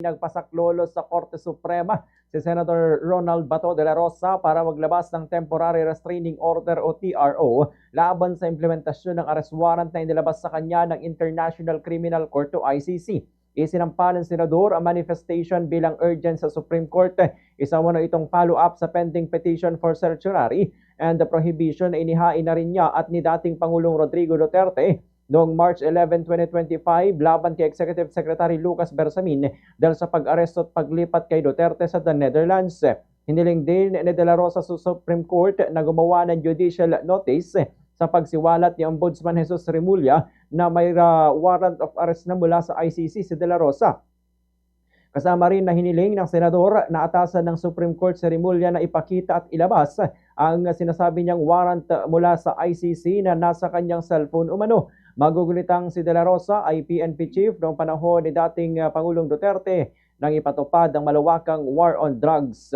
Nagpasaklolo sa Korte Suprema si Senator Ronald Bato de la Rosa para maglabas ng Temporary Restraining Order o TRO laban sa implementasyon ng arrest warrant na inilabas sa kanya ng International Criminal Court o ICC. Isinampa ng senador ang manifestation bilang urgent sa Supreme Court. Isa mo na itong follow-up sa pending petition for certiorari and the prohibition na inihain na rin niya at ni dating Pangulong Rodrigo Duterte noong March 11, 2025 laban kay Executive Secretary Lucas Bersamin dahil sa pag-aresto at paglipat kay Duterte sa The Netherlands. Hiniling din ni De La Rosa sa Supreme Court na gumawa ng judicial notice sa pagsiwalat ni Ombudsman Jesus Remulla na may warrant of arrest na mula sa ICC si De La Rosa. Kasama rin na hiniling ng senador na atasan ng Supreme Court si Remulla na ipakita at ilabas ang sinasabi niyang warrant mula sa ICC na nasa kanyang cellphone umano. Magugulitang si De La Rosa ay PNP chief noong panahon ni dating Pangulong Duterte nang ipatupad ang malawakang war on drugs.